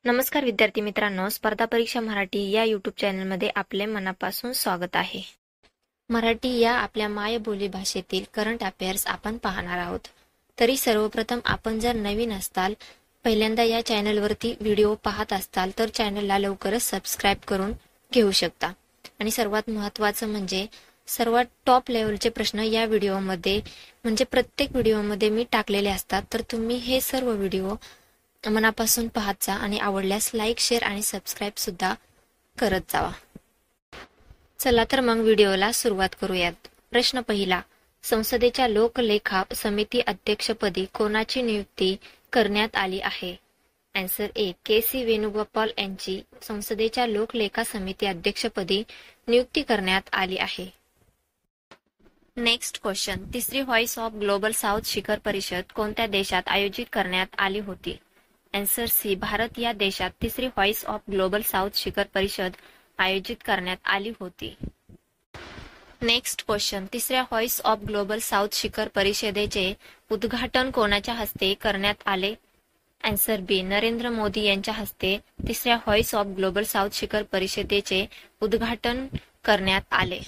नमस्कार विद्यार्थी मित्रांनो, स्पर्धा परीक्षा मराठी या यूट्यूब चॅनलमध्ये आपले मनापासून स्वागत आहे. मराठी या आपल्या मायबोली भाषेतील करंट अफेअर्स आपण पाहणार आहोत. तरी सर्वप्रथम आपण जर नवीन असताल, पहिल्यांदा या चॅनलवरती व्हिडिओ पाहत असताल तर चॅनलला लवकरच सबस्क्राईब करून घेऊ शकता. आणि सर्वात महत्त्वाचं म्हणजे सर्वात टॉप लेवलचे प्रश्न या व्हिडिओमध्ये म्हणजे प्रत्येक व्हिडिओमध्ये मी टाकलेले असतात, तर तुम्ही हे सर्व व्हिडिओ मनापासून पाहत जा आणि आवडल्यास लाईक, शेअर आणि सबस्क्राईब सुद्धा करत जावा. चला तर मग व्हिडिओला सुरुवात करूयात. प्रश्न पहिला, संसदेच्या लोकलेखा समिती अध्यक्षपदी कोणाची नियुक्ती करण्यात आली आहे? आन्सर ए, के.सी. वेणुगोपाल यांची संसदेच्या लोकलेखा समिती अध्यक्षपदी नियुक्ती करण्यात आली आहे. नेक्स्ट क्वेश्चन, तिसरी व्हॉइस ऑफ ग्लोबल साऊथ शिखर परिषद कोणत्या देशात आयोजित करण्यात आली होती? आन्सर सी, भारत या देशात तिसरी व्हॉइस ऑफ ग्लोबल साऊथ शिखर परिषद आयोजित करण्यात आली होती. नेक्स्ट क्वेश्चन, तिसऱ्या व्हॉइस ऑफ ग्लोबल साऊथ शिखर परिषदेचे उद्घाटन कोणाच्या हस्ते करण्यात आले? आन्सर बी, नरेंद्र मोदी यांच्या हस्ते तिसऱ्या व्हॉइस ऑफ ग्लोबल साऊथ शिखर परिषदेचे उद्घाटन करण्यात आले.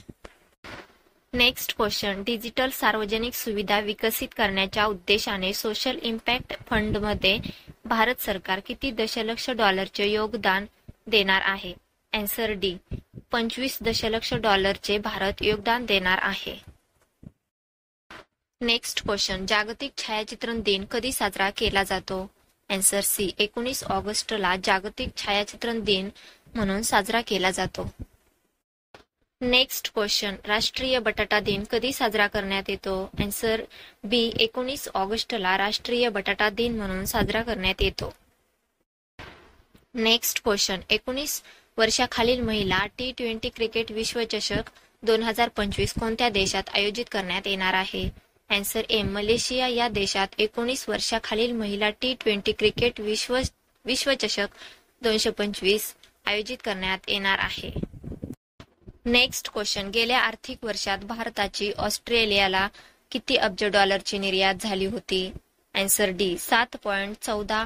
नेक्स्ट क्वेश्चन, डिजिटल सार्वजनिक सुविधा विकसित करण्याच्या उद्देशाने सोशल इम्पॅक्ट फंडमध्ये भारत सरकार किती दशलक्ष डॉलरचे योगदान देणार आहे? आन्सर डी, 25 दशलक्ष डॉलरचे भारत योगदान देणार आहे. नेक्स्ट क्वेश्चन, जागतिक छायाचित्रण दिन कधी साजरा केला जातो? आन्सर सी, 19 ऑगस्टला जागतिक छायाचित्रण दिन म्हणून साजरा केला जातो. नेक्स्ट क्वेश्चन, राष्ट्रीय बटाटा दिन कधी साजरा करण्यात येतो? आन्सर बी, 19 ऑगस्टला राष्ट्रीय बटाटा दिन म्हणून साजरा करण्यात येतो. नेक्स्ट क्वेश्चन, 19 वर्षाखालील महिला T20 क्रिकेट विश्वचषक 2025 कोणत्या देशात आयोजित करण्यात येणार आहे? आन्सर ए, मलेशिया या देशात 19 वर्षाखालील महिला T20 क्रिकेट विश्वचषक 2025 आयोजित करण्यात येणार आहे. नेक्स्ट क्वेश्चन, गेल्या आर्थिक वर्षात भारताची ऑस्ट्रेलियाला किती अब्ज डॉलरची निर्यात झाली होती? आन्सर डी, 7.14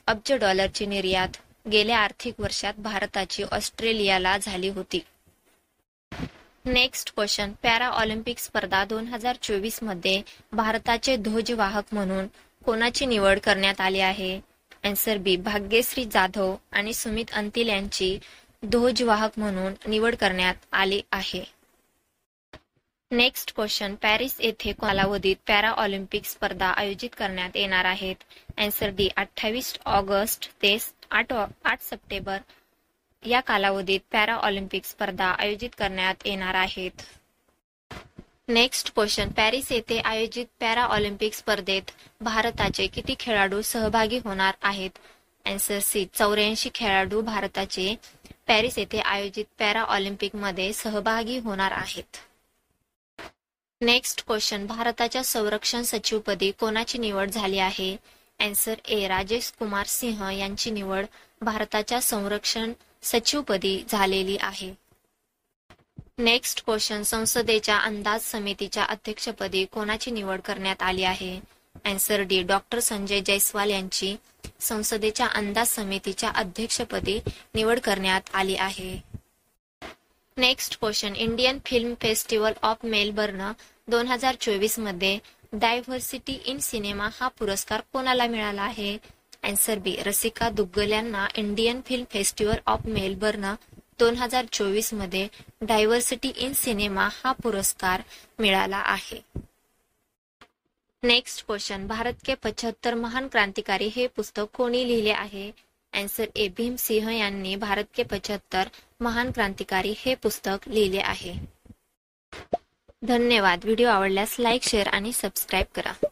अब्ज डॉलरची निर्यात गेल्या आर्थिक वर्षात भारताची ऑस्ट्रेलियाला झाली होती. नेक्स्ट क्वेश्चन, पॅरा ऑलिम्पिक स्पर्धा 2024 मध्ये भारताचे ध्वजवाहक म्हणून कोणाची निवड करण्यात आली आहे? आन्सर बी, भाग्यश्री जाधव आणि सुमित अंतिल यांची ध्वजवाहक म्हणून निवड करण्यात आली आहे. नेक्स्ट क्वेश्चन, पॅरिस येथे कालावधीत पॅरा ऑलिम्पिक स्पर्धा आयोजित करण्यात येणार आहेत? आन्सर डी, 28 ऑगस्ट ते 8 सप्टेंबर या कालावधीत पॅरा ऑलिम्पिक स्पर्धा आयोजित करण्यात येणार आहेत. नेक्स्ट क्वेश्चन, पॅरिस येथे आयोजित पॅरा ऑलिम्पिक स्पर्धेत भारताचे किती खेळाडू सहभागी होणार आहेत? आन्सर सी, 84 खेळाडू भारताचे पॅरिस येथे आयोजित पॅरा ऑलिम्पिक मध्ये सहभागी होणार आहेत. नेक्स्ट क्वेश्चन, भारताच्या संरक्षण सचिवपदी कोणाची निवड झाली आहे? आन्सर ए, राजेश कुमार सिंह यांची निवड भारताच्या संरक्षण सचिवपदी झालेली आहे. नेक्स्ट क्वेश्चन, संसदेच्या अंदाज समितीच्या अध्यक्षपदी कोणाची निवड करण्यात आली आहे? Answer D, doctor Sanjay Jaiswal यांची संसदेच्या अंदाज समितीच्या अध्यक्षपदी निवड करण्यात आली आहे. Next question, Indian film festival of Melbourne 2024 मध्ये डायव्हर्सिटी इन सिनेमा हा पुरस्कार कोणाला मिळाला आहे? आन्सर बी, रसिका दुग्गल यांना Indian film festival of Melbourne 2024 मध्ये डायव्हर्सिटी इन सिनेमा हा पुरस्कार मिळाला आहे. नेक्स्ट क्वेश्चन, भारत के 75 महान क्रांतिकारी हे पुस्तक कोणी लिहिले आहे? आन्सर ए, भीमसिंह यांनी भारत के 75 महान क्रांतिकारी हे पुस्तक लिहिले आहे. धन्यवाद. व्हिडिओ आवडल्यास लाईक, शेअर आणि सबस्क्राईब करा.